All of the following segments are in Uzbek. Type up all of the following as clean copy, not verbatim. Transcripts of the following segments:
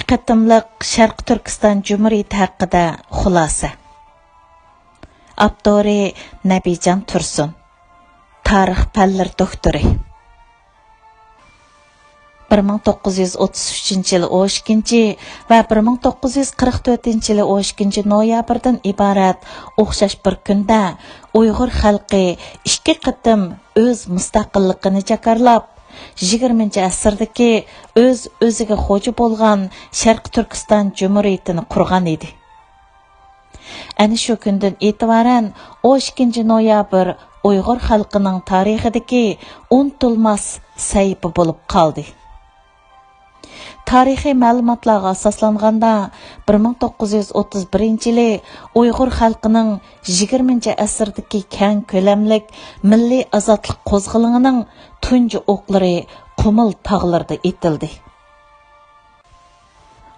قېتىملىق شەرقىي Türkistan Jumhuriyiti ھەققىدە خۇلاسە. Aptori Nabijan Tursun. Tarix fənləri doktori. 1933 yılı 12 və 1944 yılı 12 noyabrdan ibarət oxşaş bir gündə Uyğur xalqı ikki qitim öz müstəqilliğini jakarlab, 20-ci əsrdəki öz-özüge xocu bolğan Şərqi Türkistan Jumhuriyitini qurğan idi. Әні şu gündən etibarən 12 noyabr Uyğur xalqının tarixidəki unutulmaz səhifə olub qaldı. Tarixiy məlumatlarga asaslanganda 1931 yılı Uyğur xalqının 20-ci əsrdəki kən köləmlik milli azadlıq qozğılığının tuncu oqları Qumul tağlarında etildi.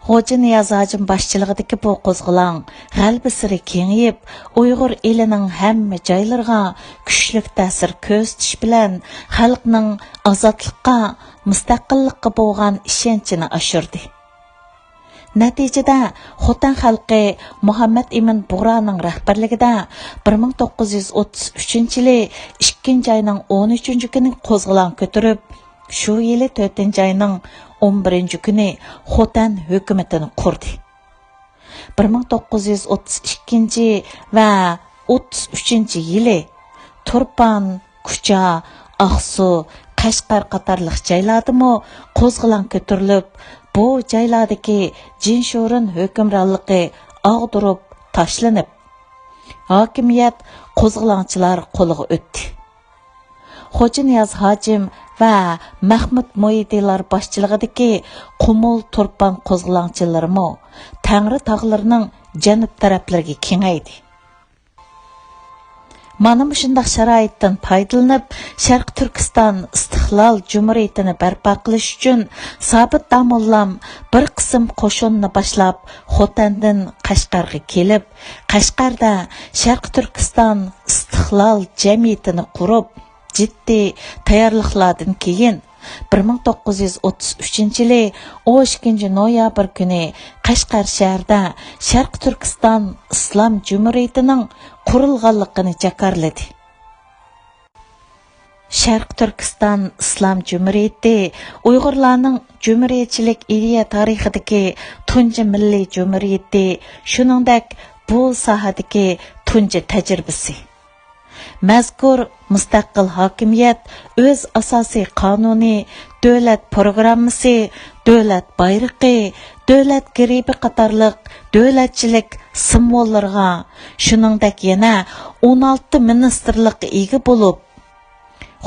Xoca Niyaz Hacım başçılığıdaki bu qozğılan g'albisiri kengiyib, Uyğur elining hamma joylarga kuchlik ta'sir ko'rsatish bilan xalqning azodlikqa, mustaqillikqa bo'lgan ishonchini oshirdi. Natijada Xotan xalqi Muhammad Emin Bug'roning rahbarligida 1933-yili 2 ayning 13 kuni qo'zg'olon ko'tarib, shu yili 4 ayning 11 kuni Xotan hukumatini qurdi. 1932 va 33 yili Turpan, Kucha, Aqsu, Qashqar qatorliq joylardami qo'zg'olon ko'tarilib, bu joylardagi jinsho'rin hukmronligi og'dirib tashlanib, hokimiyat qo'zg'olonchilar qo'liga o'tdi. Xoca Niyaz Hacım va Mahmud Moyidilar boshchiligidagi Qumul Turpan qo'zg'olonchilarimi Tangri tog'larining janub taraflariga kengaydi. Mana shundaq sharoitdan foydalanib, Sherqiy Turkiston istiqlol Jumhuriyitini barpo qilish uchun Sobit Damollam bir qism qo'shinni boshlab, Xotandan Qashqarga kelib, Qashqarda Sherqiy Turkiston istiqlol jamiyatini qurib, jiddiy tayyorliklardan keyin 1933 yılı 12 noyabr kuni Qashqar shahrida Sherqiy Turkiston Islom Jumhuriyitining qurilganligini jakarladi. Sherqiy Turkiston Islom Jumhuriyiti Uyg'urlarning jumhuriyatchilik ideya tarixidagi tunji milliy jumhuriyati, shuningdek bu sohadagi tunji tajribasi. Mazkur mustaqil hokimiyat o'z asosiy qonuni, davlat programmasi, davlat bayrog'i, davlat gribi qatorliq davlatchilik simvollarga, shuningdek yana 16 ministrlikka ega bo'lib,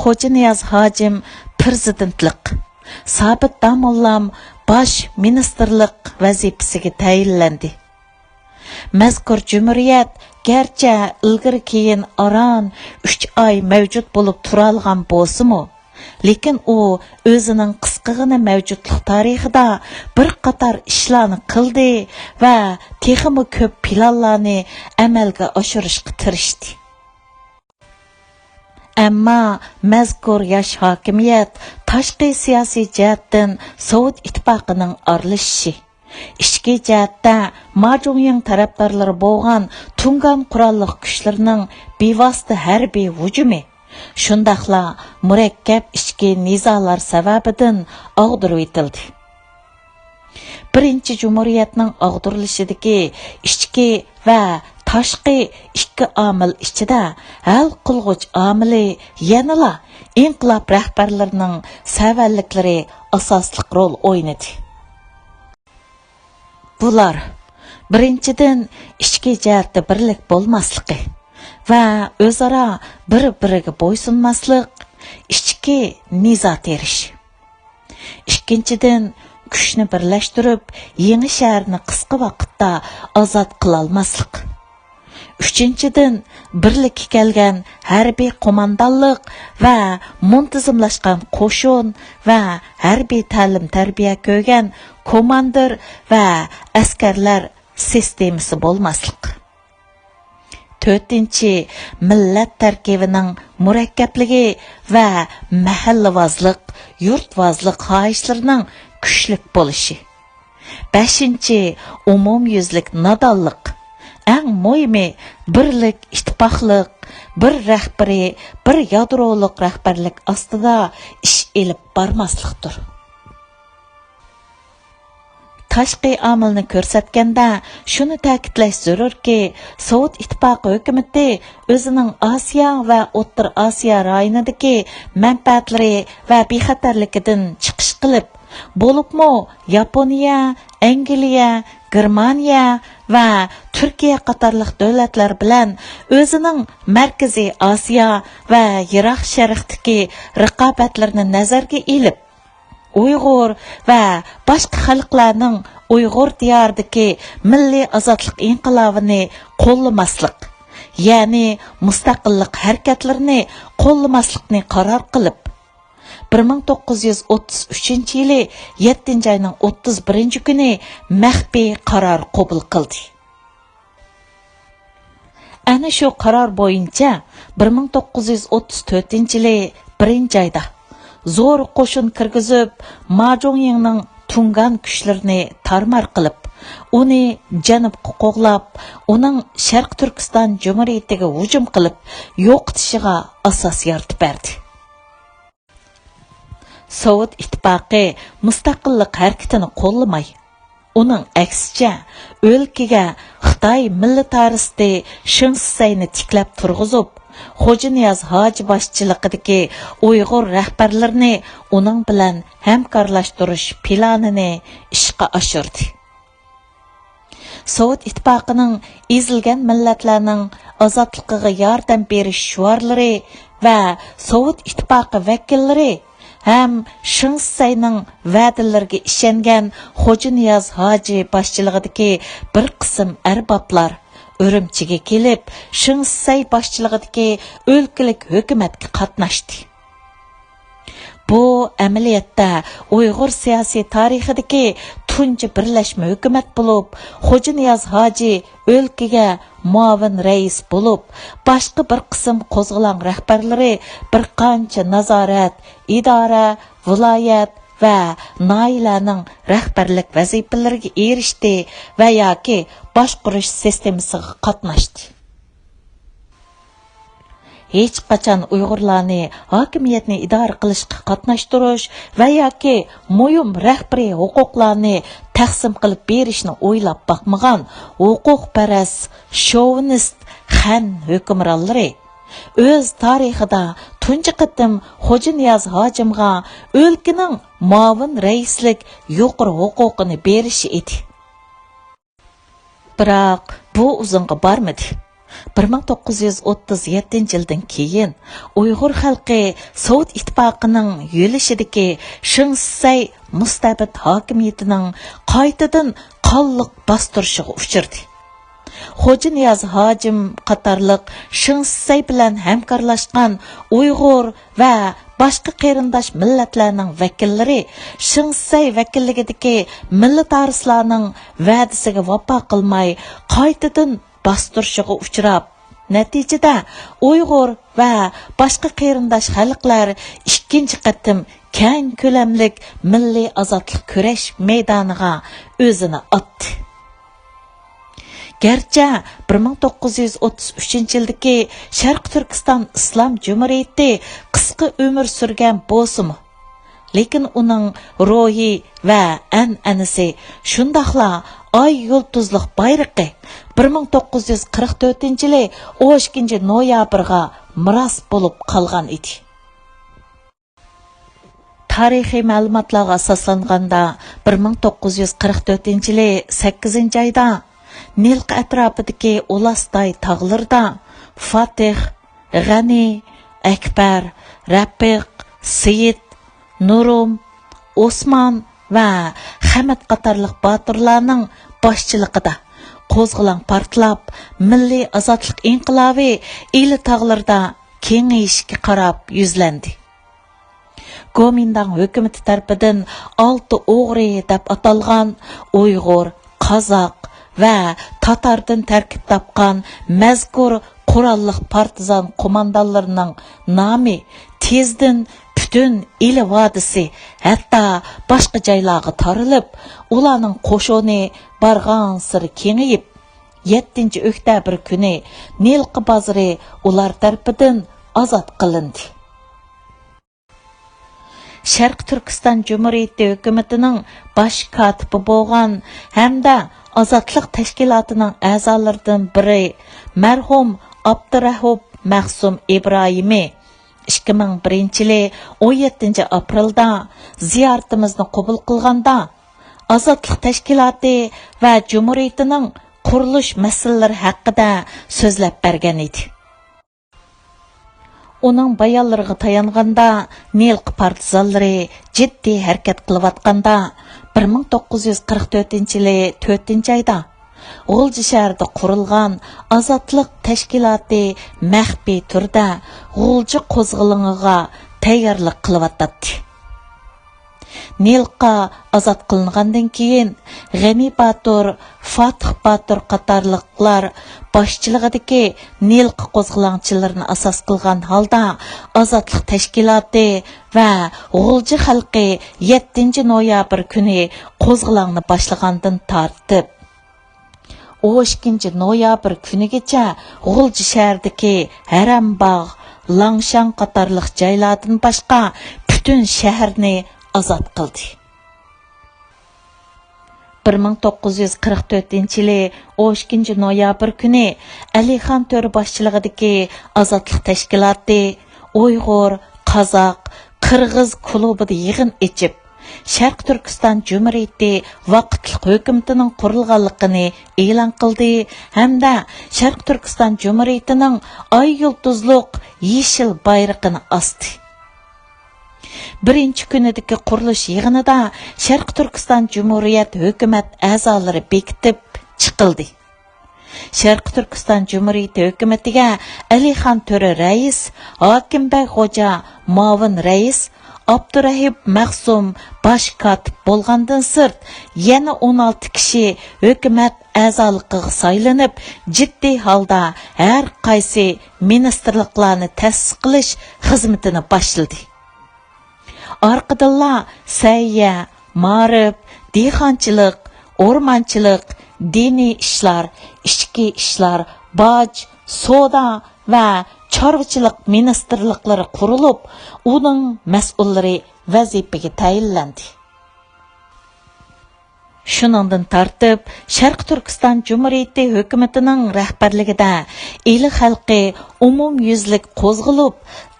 Xoca Niyaz Hacım prezidentlik, Sobit Damollam bosh ministerlik vazifasiga tayinlandi. Mazkur jumhuriyat gerçi ilgari keyin aran 3 ay mavjud bo'lib turalgan bo'lsa-mu, lekin u o'zining qisqagina mavjudlik tarixida bir qator ishlarni qildi va texmi ko'p planlarni amalga oshirishga tirishdi. Ammo mazkur yosh hokimiyat tashqi siyosiy jihatdan Sovet ittifoqining aralashishi, İchki jihatda Majumyang tarafdorlari bo'lgan Tungan qurolli kuchlarning bevosita harbiy hujumi, shundaqla murakkab ichki nizolar sababidan og'dirib etildi. Birinchi Jumhuriyatning og'dirilishidagi ichki va tashqi ikki omil ichida hal qilg'uch omili yanala inqilob rahbarlarining savalliklari asosli rol o'ynadi. Bular birinchidan ichki jihatda birlik bo'lmasligi va o'zaro bir-biriga bo'ysunmaslik, ichki nizo terish. Ikkinchidan kuchni birlashtirib, yangi shaharni qisqa vaqtda ozod qila olmaslik. Uchinchidan birlikka kelgan harbiy qo'mondonlik va muntazamlashgan qo'shin va harbiy ta'lim tarbiya ko'rgan komandir va askarlar sistemasi bo'lmaslik. To'rtinchi, millat tarkibining murakkabligi va mahallavozlik, yurtvozlik xohishlarining kuchlik bo'lishi. 5. Umumyüzlük nadallık. Әң мұйымы бірлік, ittifoqliq, bir rəhbəri, bir yadroluq rəhbərlik astıda iş elib barmaslıqdır. Tashqi amilni ko'rsatganda shuni ta'kidlash zarurki, Sovet ittifoqi hukumati o'zining Osiyo va O'rta Osiyo rayonidagi manfaatlari va bexatarligidan chiqish qilib, bo'libmi Yaponiya, Angliya, Germaniya va Turkiya qatorliq davlatlar bilan o'zining Markaziy Osiyo va Yiroq Sharqdagi raqobatlarini nazarga ilib, Uyg'ur va boshqa xalqlarning Uyg'ur diyoridagi milliy ozodlik inqilobini qo'llamaslik, ya'ni mustaqillik harakatlarini qo'llamaslikni qaror qilib, 1933-yili 7-oyning 31-kuni maxfiy qaror qabul qildi. Ana shu qaror bo'yicha 1934-yili 1-oyda zo'r qo'shin kirgizib, Majongning tungan kuchlarini tarmar qilib, uni janubga qo'g'lab, uning Sharq Turkiston Jumhuriyitiga hujum qilib, yo'qitishiga asos yaratib berdi. Sovet ittifoqi mustaqillik harakatini qo'llamay, uning aksicha o'lkaga Xitoy millataristi Shinsayni tiklab turg'izib, Xo'janiyaz Hoji boshchiligidagi Uyg'ur rahbarlarini uning bilan hamkorlashtirish planini ishga oshirdi. Sovet ittifoqining ezilgan millatlarning ozodligiga yordam berish shuarlari va Sovet ittifoqi vakillari ham Shinsayning va'dalariga ishongan Xo'janiyaz Hoji boshchiligidagi bir qism arboblar Үрімчіге келіп, Shinsay boshchiligidagi o'lkalik hukumatga qatnashdi. Bu amaliyotda Uyg'ur siyosiy tarixidagi tunji birlashma hukumat bo'lib, Xo'janiyaz Hoji o'lkaga muavin rais bo'lib, boshqa bir qism qo'zg'alon rahbarlari bir qancha nazorat, idora, viloyat va noilaning rahbarlik vazifalariga erishdi va yoki boshqarish sistemasiga qatnashdi. Hech qachon Uyg'urlarni hokimiyatni idora qilishga qatnashtirish va yoki muhim rahbariy huquqlarni taqsim qilib berishni o'ylab boqmagan huquqparast, shovinist xan hukmronlari o'z tarixida tunji qatim Xo'janiyaz hojimga o'lkaning muavin raislik yuqori huquqini berishi edi. Biroq bu uzunga bormadi. 1937-yildan keyin Uyg'ur xalqi Sovet ittifoqining yo'lishidagi Shinsay mustabid hokimiyatining qaytadan qonliq bostirishiga uchirdi. Xo'janiyaz hojim qatorliq Shinsay bilan hamkorlashgan Uyg'ur va boshqa qarindosh millatlarning vakillari Shinsay vakilligidagi millatarislarining va'dasiga vafo qilmay qaytadan bostirishiga uchrab, natijada Uyg'ur va boshqa qarindosh xalqlar ikkinchi qatim keng ko'lamlik milliy ozodlik kurash maydoniga o'zini otdi. Gerçi 1933-yildagi Sherqiy Turkiston Islom Jumhuriyiti qisqa umr surgan bo'lsa-mu, lekin uning ruhi va an'anasi shundaqla ay yulduzliq bayrog'i 1944-yili 12-noyabrga miros bo'lib qolgan edi. Tarixiy ma'lumotlarga asoslanganda 1944-yili 8-oyda Nilq atrofidagi Ulasday tog'larida Fatih, G'ani, Akbar, Rafiq, Seyit, Nurum, Osman va Hamid qatorliq botirlarning boshchiligida qo'zg'alon portlab, milliy ozodlik inqilobi Eli tog'larida kengayishga qarab yuzlandi. Komindang hukumati tarafidan 6 o'g'ri deb atalgan Uyg'ur, Qozoq va Tatardan tarkib topgan mazkur qurolliq partizan qo'mondonlarining nomi tezdan bütün il vadisi, hatta başqa joylarga tarilib, ularning qo'shoni bargan sir kengayib, 7 oktyabr kuni Nilqi bozori ular tarafidan ozod qilindi. Sherqiy Türkistan Jumhuriyiti hukumatining bosh kotibi bo'lgan hamda ozodlik tashkilotining a'zolaridan biri marhum Aptori Mahsum İbrahim'i 2001-yili 17 aprelda ziyoratimizni qabul qilganda ozodlik tashkiloti va Jumhuriyitining qurilish masalalari haqida so'zlab bergan edi. Uning bayonlariga tayanganda Nilqi partizanlari jiddiy harakat qilayotganda 1944-yili 4-oyda G'ulji shahrida qurilgan ozodlik tashkiloti maxfiy turda G'ulji qo'zg'oloniga tayyorlik qilyotdi. Nilqi ozod qilingandan keyin G'ami Batur, Fatih Batur qatorliqlar boshchiligidagi Nilqi qo'zg'olonchilarini asos qilgan holda ozodlik tashkiloti va G'ulji xalqi 7 noyabr kuni qo'zg'olonni boshlagandan tortib 12 noyabr kunigacha G'ulji shahridagi Harambog', Langshan qatorliq joylardan boshqa butun shaharni ozod qildi. 1944-yili 12 noyabr kuni Alixon To'ri boshchiligidagi ozodlik tashkiloti Uyg'ur, Qozoq, Qirg'iz klubida yig'in echib, Sherqiy Türkistan Jumhuriyiti vaqtlik hukumatining qurilganligini e'lon qildi hamda Sherqiy Türkistan Jumhuriyitining oy yulduzliq yeshil bayrog'ini osdi. Birinchi kunidagi qurilish yig'inida Sherqiy Türkistan Jumhuriyiti hukumat a'zolari bekitib chiqildi. Sherqiy Türkistan Jumhuriyiti hukumatiga Alixon To'ri rais, Hokimbek Xo'ja muavin rais, Aptori Mahsum bosh kotib bo'lgandan sirt yana 16 kishi hukumat a'zoligiga saylanib, jiddiy holda har qaysi ministrliklarni ta'sis qilish xizmatini boshladi. Arqadilla sayya, ma'rif, dehqonchilik, o'rmonchilik, diniy ishlar, ichki ishlar, boj, savdo va chorvachilik ministrliklari qurilib, uning mas'ullari vazifaga tayinlandi. Shuningdan tartib, Sherqiy Türkistan Jumhuriyiti hukumatining rahbarligida el xalqi umumyuzlik qo'zg'alib,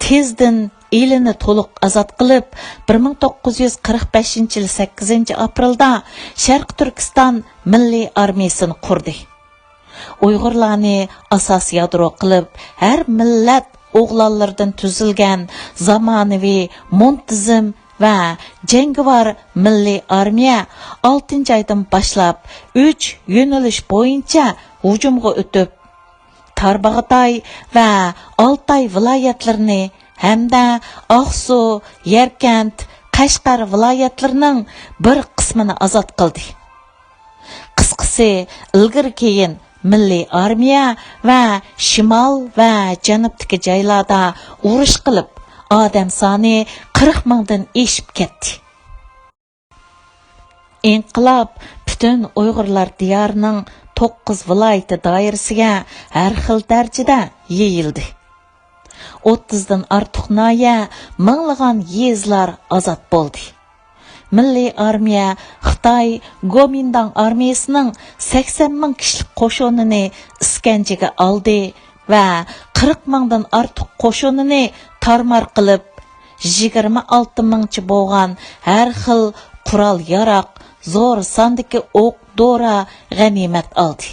tezdan elini to'liq azod qilib, 1945-yil 8 aprelda Sherqiy Türkistan milliy armiyasini qurdi. Uyg'urlarni asos yadro qilib, har millat o'g'lonlardan tuzilgan zamonaviy, muntizim va jangovar milliy armiya 6-oydan boshlab 3 yo'nalish bo'yicha hujumga o'tib, Tarbag'atoy va Oltoy viloyatlarini hamda Oqsu, Yarkand, Qashqar viloyatlarining bir qismini azod qildi. Qisqasi, ilgari keyin milliy armiya va shimol va janubdagi joylarda urush qilib, odam soni 40 mingdan eshib ketdi. Inqilob butun Uyg'urlar diyorining 9 viloyati doirasiga har xil darajada yeyildi. 30dan ortiq noya, minglagan yezlar ozod bo'ldi. Milliy armiya Xitoy Gomindang armiyasining 80 ming kishilik qo'shinini iskanjaga oldi va 40 mingdan ortiq qo'shinini tarmar qilib, 26 mingchi bo'lgan har xil qurol yaroq, zo'r sondagi o'q, dora g'animat oldi.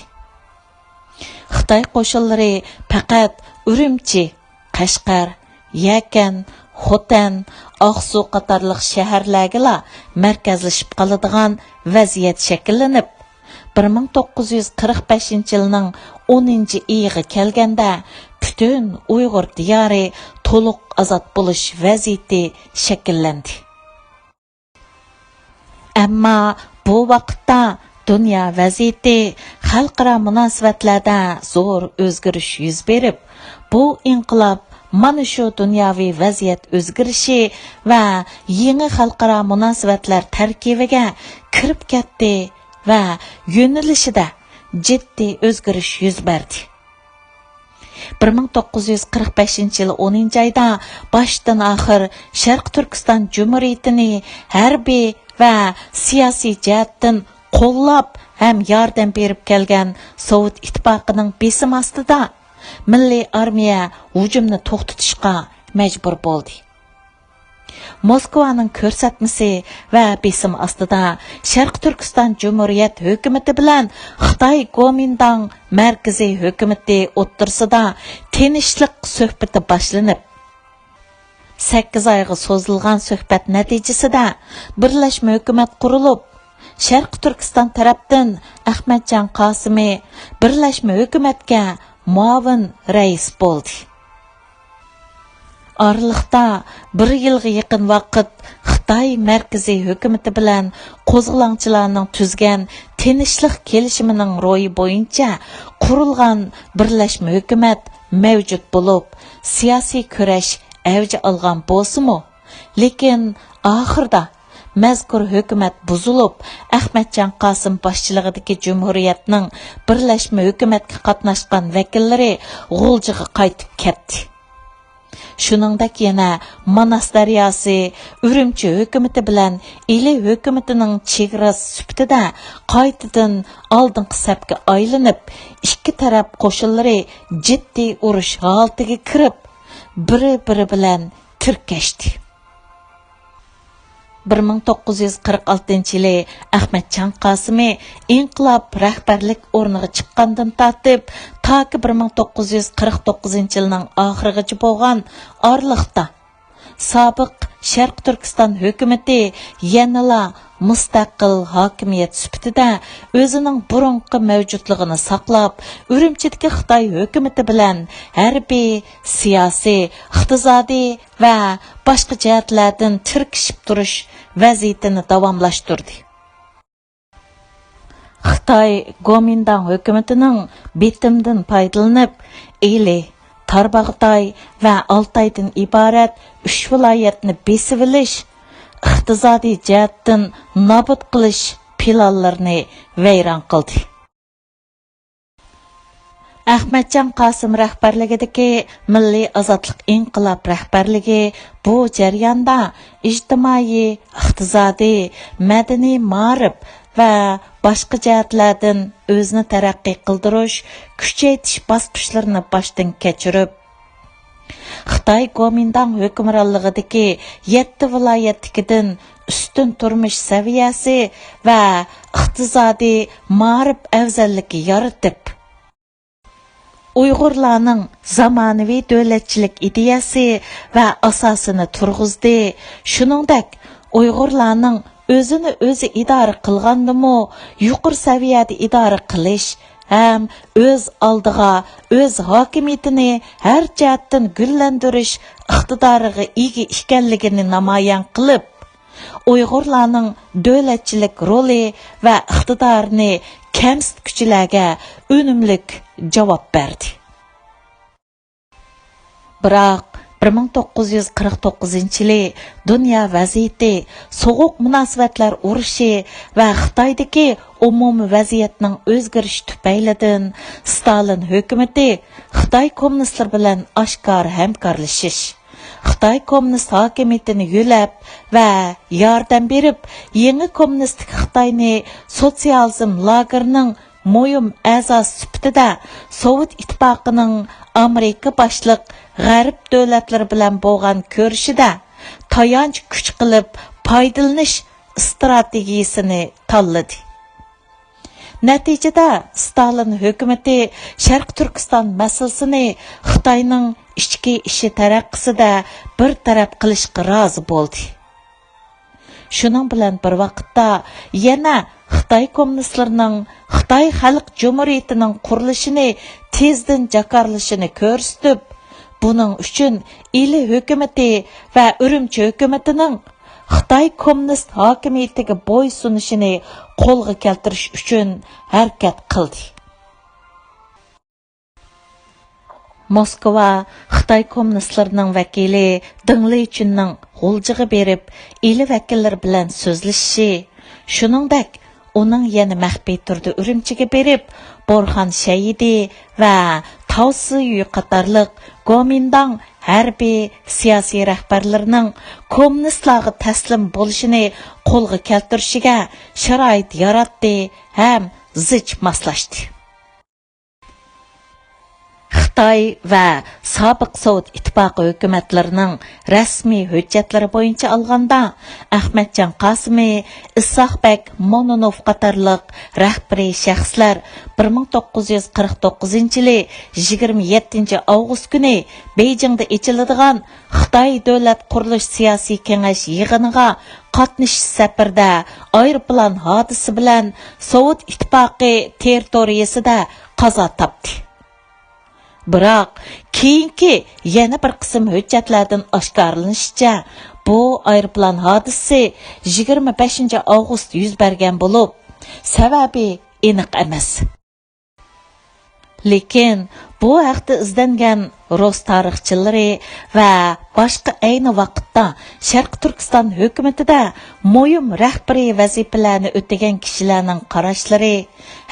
Xitoy qo'shinlari faqat Urumchi, Qashqar, Yakan, Xotan, Oqsu qatorliq shaharlarga markazlashib qoladigan vaziyat shakllanib, 1945-yilning 10-iyiga kelganda butun Uyg'ur diyori to'liq ozod bo'lish vaziyati shakllandi. Ammo bu vaqtda dunyo vaziyati, xalqaro munosabatlarda zo'r o'zgarish yuz berib, bu inqilob mana shu dunyoviy vaziyat o'zgarishi va yangi xalqaro munosabatlar tarkibiga kirib ketdi va yo'nalishida jiddiy o'zgarish yuz berdi. 1945 yil 10 ayda başdan axir Sherqiy Türkistan Jumhuriyitini harbiy va siyosiy jihatdan qo'llab ham yordam berib kelgan Sovet ittifoqining besim ostida milliy armiya hujumni to'xtatishga majbur bo'ldi. Moskvaning ko'rsatmasi va besim ostida Sherqiy Türkistan Jumhuriyeti hukumati bilan Xitoy Kuomintang markaziy hukumati o'rtasida tinchlik suhbati boshlanib, 8 oyga so'zilgan suhbat natijasida birlashma hukumat qurilib, Sherqiy Turkiston tarafdan Ahmadjon Qosimi birlashma hukumatga muavin rais bo'ldi. Araliqda 1 yilga yaqin vaqt Xitoy markaziy hukumati bilan qo'zg'olonchilarning tuzgan tinchlik kelishimining ro'yi bo'yicha qurilgan birlashma hukumat mavjud bo'lib, siyosiy kurash avj olgan bo'lsa-mu, lekin oxirida mazkur hukumat buzilib, Ahmadjon Qosim boshchiligidagi Jumhuriyatning birlashma hukumatga qatnashgan vakillari G'uljiga qaytib ketdi. Shuningdek yana Manas daryosi Urumchi hukumati bilan Ili hukumatining chegarasi sifatida qaytadan oldingi safga aylanib, ikki taraf qo'shinlari jiddiy urush holatiga kirib, biri bilan tirkashdi. 1946 yili Ahmadjon Qosimi inqilob rahbarlik o'rniga chiqqandan tortib, toki 1949 yilning oxirigacha bo'lgan oraliqda sobiq Sherqiy Turkiston hukumati yanala mustaqil hokimiyat sifatida o'zining burunqi mavjudligini saqlab, Urumchidagi Xitoy hukumati bilan harbiy, siyosiy, iqtisodiy va boshqa jihatlardan tirkishib turish vaziyatini davomlashtirdi. Xitoy Kuomintang hukumatining bitimdan foydalanib, Ili, Tarbag'itoy va Altaydan iborat 3 viloyatni besib olish, iqtisodiy jihatdan nobud qilish planlarini vayron qildi. Ahmadjon Qosim rahbarligidagi Milliy ozodlik inqilob rahbarligi bu jarayonda ijtimoiy, iqtisodiy, madaniy ma'rif va boshqa jihatlardan o'zini taraqqiy qildirish, kuchaytirish bosqichlarini boshdan kechirib, Xitoy Kuomintang hukmronligidagi 7 viloyatdagidan ustun turmush saviyasi va iqtisodiy ma'rif afzalligi yaratib, Uyg'urlarning zamonaviy davlatchilik ideyasi va asosini turg'izdi. Shuningdek, Uyg'urlarning o'zini o'zi idora qilgandimi, yuqori saviyada idora qilish ham o'z oldiga o'z hokimiyatini har jihatdan gullantirish iqtidoriga ega ekanligini namoyon qilib, Uyg'urlarning davlatchilik roli va iqtidorini kamsituvchilarga unumlik javob berdi. Biroq 1949-yili dunyo vaziyati, so'g'uq munosabatlar urushi va Xitoydagi umumiy vaziyatning o'zgarishi tufaylidan Stalin hukumati Xitoy kommunistlari bilan oshkor hamkorlashish, Xitoy kommunist hokimiyatini yo'lab va yordam berib, yangi kommunistik Xitoyni sotsializm lagerining muhim a'zosi sifatida Sovet ittifoqining Amerika boshliq g'arb davlatlari bilan bo'lgan ko'rishida tayanch kuch qilib foydalanish strategiyasini tanladi. Natijada Stalin hukumati Sherqiy Turkiston masalasini Xitoyning ichki ishi taraqqisida bir taraf qilishga rozi bo'ldi. Shuning bilan bir vaqtda yana Xitoy kommunistlarining Xitoy Xalq Jumhuriyitining qurilishini tezdan jakarlashini ko'rsatib, buning uchun Ili hukumati va Urumchi hukumatining Xitoy kommunist hokimiyatiga bo'ysunishini qo'lga keltirish uchun harakat qildi. Moskva Xitoy kommunistlarining vakili Dingli Chunning g'uljiga berib, eli vakillar bilan so'zlashishi, shuningdek uning yana maxfiy turda Urumchiga berib, Borxon Shahidi va Tavsiy qatorliq Gomindang harbiy siyosiy rahbarlarining kommunistlarga taslim bo'lishini qo'lga keltirishiga sharoit yaratdi ham zich moslashdi. Xitoy va sobiq Sovet ittifoqi hukumatlarining rasmiy hujjatlari bo'yicha olganda Ahmadjon Qosimi, Isoqbek Mononov qatorliq rahbariy shaxslar 1949-yili 27 avgust kuni Beyjingda ochiladigan Xitoy davlat qurilish siyosiy kengash yig'iniga qatnashish safarda aeroplan hodisi bilan Sovet ittifoqi territoriyasida qazo topdi. Biroq keyingi yana bir qism hujjatlardan oshkorlanishicha, bu aeroplan hodisi 25 avgust yuz bergan bo'lib, sababi aniq emas. Lekin bu haqda izlangan Rus tarixchilari va boshqa ayni vaqtda Sharqi Turkiston hukumatida muhim rahbariy vazifalarni o'tagan kishilarning qarashlari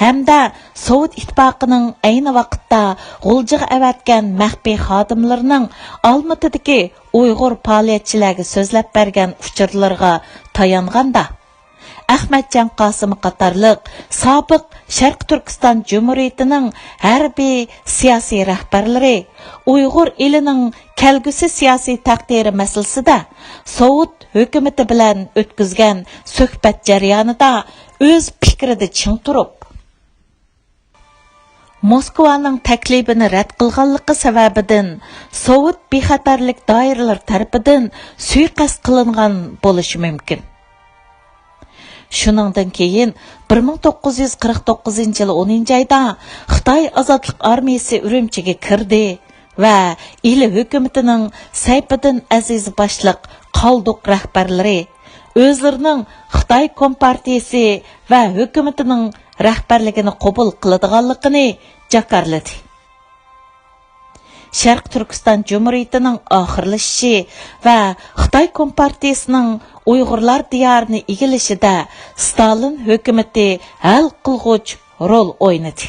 hamda Sovet ittifoqining ayni vaqtda g'uljiga avatgan maxfiy xodimlarining Olmatidagi Uyg'ur faoliyatchilarga so'zlab bergan uchurlarga tayonganda Ahmadjon Qosimi qatorliq sobiq Sharqi Turkiston Jumhuriyitining harbiy siyosiy rahbarlari Uyg'ur elining kelgusi siyosiy taqdiri masalasida Sovet hukumati bilan o'tkazgan suhbat jarayonida o'z fikrida ching turib, Moskvaning taklifini rad qilganligi sababidan Sovet bexatarlik doiralari tarafidan suiqasd qilingan bo'lishi mumkin. Shuningdan keyin 1949 yili 10 oyda Xitoy ozodlik armiyasi Urumchiga kirdi va eli hukumatining Sayfiddin Aziz boshliq qalduq rahbarlari o'zlarining Xitoy kompartiyasi va hukumatining rahbarligini qabul qiladiganligini jakarladi. Sharqi Turkiston Jumhuriyitining oxirlashishi va Xitoy kompartiyasining Uyg'urlar diyorini egilishida Stalin hukumati hal qilg'uch rol o'ynadi.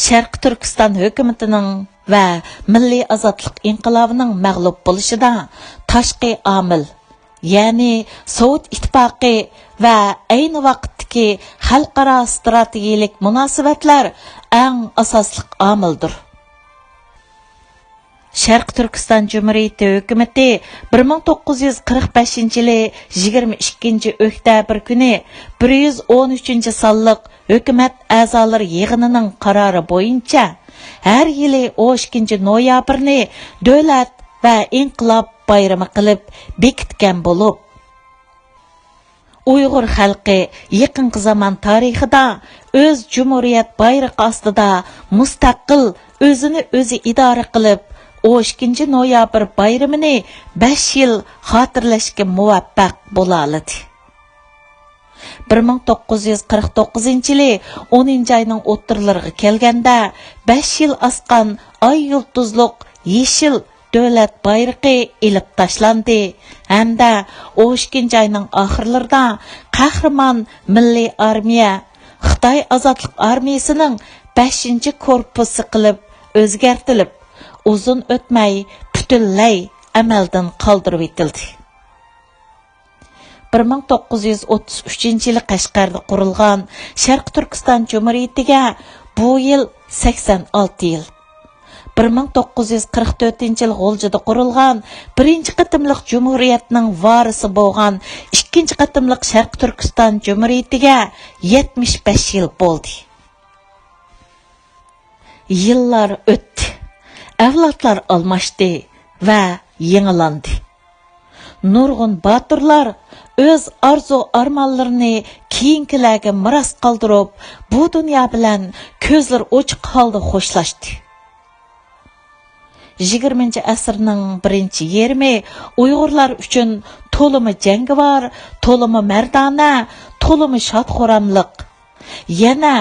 Sharqi Turkiston hukumatining va milliy ozodlik inqilobining mag'lub bo'lishida tashqi omil, ya'ni Sovet ittifoqi va ayni vaqtdagi xalqaro strategik munosabatlar eng asosli omildir. Sharqi Turkiston Jumhuriyiti hukumati 1945 yili 22 oktyabr kuni 113 sonliq hukumat a'zolari yig'inining qarori bo'yicha har yili 12 noyabrni davlat va inqilob bayrami qilib bekitgan bo'lib, Uyg'ur xalqi yaqinqi zamon tarixida o'z jumhuriyat bayrog'i ostida mustaqil o'zini o'zi idora qilib 12 noyabr bayramini 5 yil xotirlashga muvaffaq bo'la oldi. 1949 yili 10 oyning o'ttirlariga kelganda 5 yil asqan ay yulduzliq yeshil davlat bayrog'i ilib tashlandi hamda 12 oyning oxirlarida qahramon milliy armiya Xitoy ozodlik armiyasining 5-korpusi qilib o'zgartirilib, uzun o'tmay butunlay amaldan qoldirib etildi. 1933 yili Qashqarda qurilgan Sharqi Turkiston Jumhuriyitiga bu yil 86 yil. 1944 yil G'uljida qurilgan birinchi Qëtimliq Jumhuriyetining varisi bo'lgan ikkinchi Qëtimliq Sharqi Turkiston Jumhuriyitiga 75 yil bo'ldi. Yillar o'tdi. Avlodlar almashdi va yengilandi. Nurg'un botirlar o'z arzu-armonlarini keyingilarga miros qoldirib, bu dunyo bilan ko'zlar ochiq holda xo'shlashdi. 20-asrning birinchi yarmi Uyg'urlar uchun to'limi jangovar, to'limi mardona, to'limi shodxo'ramliq, yana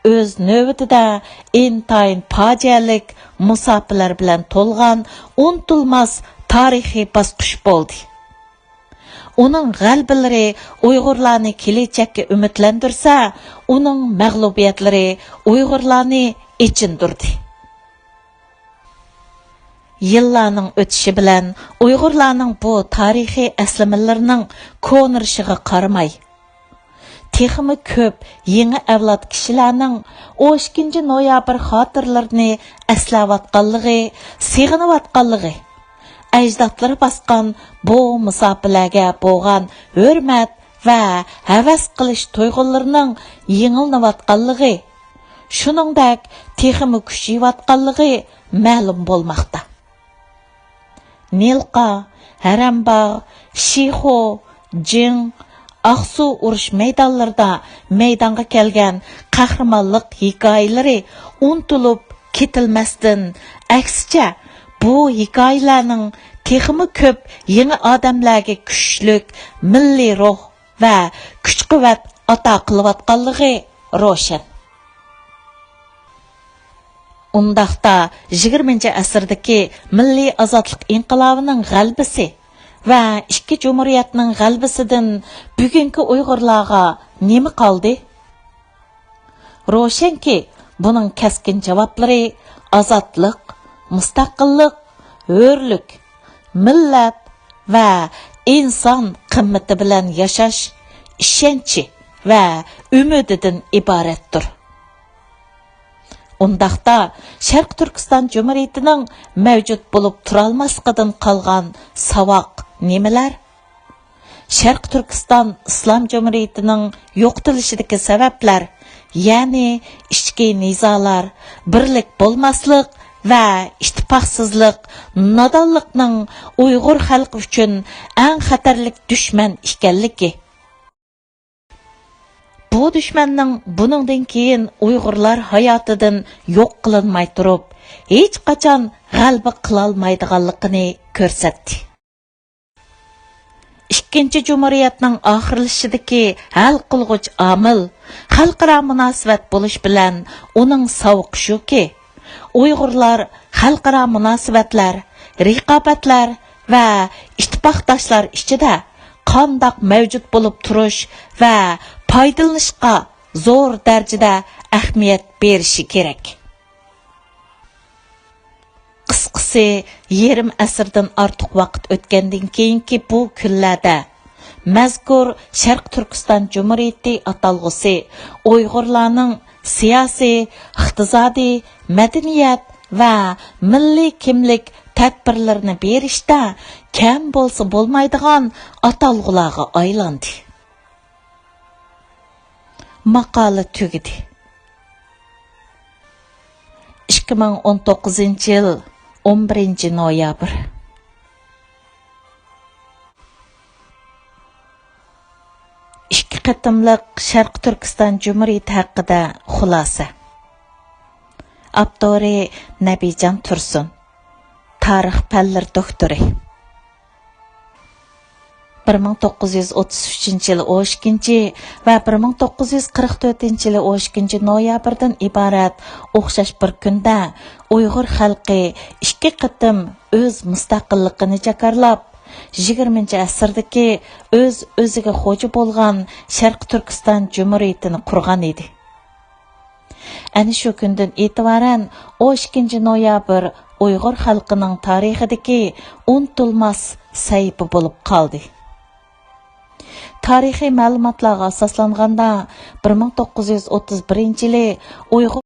öz növbətində intayın facialik musafirlər bilan to'lgan unutulmaz tarixiy bosqich bo'ldi. Uning g'albalari Uyg'urlarni kelajakka umidlantirsa, uning mag'lubiyatlari Uyg'urlarni ichindirdi. Yıllarning o'tishi bilan Uyg'urlarning bu tarixiy aslamalarining ko'nirishiga qaramay, texmi ko'p yangi avlod kishilarning 12 noyabr xotirlarini eslayotganligi, sig'inayotganligi, ajdodlari bosgan bu musofirlarga bo'lgan hurmat va havas qilish tuyg'ularining yengilnayotganligi, shuningdek texmi kuchayotganligi ma'lum bo'lmoqda. Nilqa, Harambog', Shixo, Jing, Aqsu urush maydonlarida maydonga kelgan qahramonlik hikoyalari unutilib ketilmasdan, aksicha bu hikoyalarning texmi ko'p yangi odamlarga kuchlik milliy ruh va kuch-quvvat ato qilayotganligi ro'shan. Undaqda 20-asrdagi milliy ozodlik inqilobining g'albisi va ikki jumhuriyatning g'albisidan bugungi Uyg'urlarga nima qoldi? Ro'shanki, buning kaskin javoblari ozodlik, mustaqillik, hurlik, millat va inson qimmati bilan yashash ishonchi va umididan iboratdir. Undaqda Sherqiy Türkistan Jumhuriyitining mavjud bo'lib turolmasligidan qolgan savoq nimalar? Sherqiy Türkistan Islom Jumhuriyitining yo'qotishidagi sabablar, ya'ni ichki nizolar, birlik bo'lmaslik va ittifoqsizlik, nodonlikning Uyg'ur xalqi uchun eng xatarli dushman ekanligi. Bu düşmanning buningdan keyin Uyg'urlar hayotidan yo'q qilinmay turib, hech qachon g'alaba qila olmaydiganligini ko'rsatdi. Ikkinchi Jumhuriyatning oxirlashidagi hal qilg'uch omil xalqaro munosabat bo'lish bilan uning sovuqi shuki, Uyg'urlar xalqaro munosabatlar, raqobatlar va ittifoqdoshlar ichida qandoq mavjud bo'lib turish va foydalanishga zo'r darajada ahamiyat berishi kerak. Qisqasi, yarim asrdan ortiq vaqt o'tgandan keyingi bu kunlarda mazkur Sherqiy Turkiston Jumhuriyiti atalg'usi Uyg'urlarning siyosiy, iqtisodiy, madaniyat va milliy kimlik tadbirlarini berishda kam bo'lsa bo'lmaydigan atalg'ularga aylandi. Maqola tugidi. 2019-yil 11-noyabr. Ikki qëtimliq Sherqiy Turkistan Jumhuriyiti haqida xulasa. Aptori Nabijan Tursun. Tarix fanlari doktori. 1933-yil 12 va 1944-yil 12 noyabrdan iborat o'xshash bir kunda Uyg'ur xalqi ikki qatim o'z mustaqilligini jakarlab, 20-asrdagi o'ziga xo'ja bo'lgan Sherqiy Turkiston Jumhuriyitini qurgan edi. Ana shu kundan e'tiboran 12 noyabr Uyg'ur xalqining tarixidagi unutilmas sahifa bo'lib qoldi. Tarixiy ma'lumotlarga asoslanganda 1931-yili Uyg'ur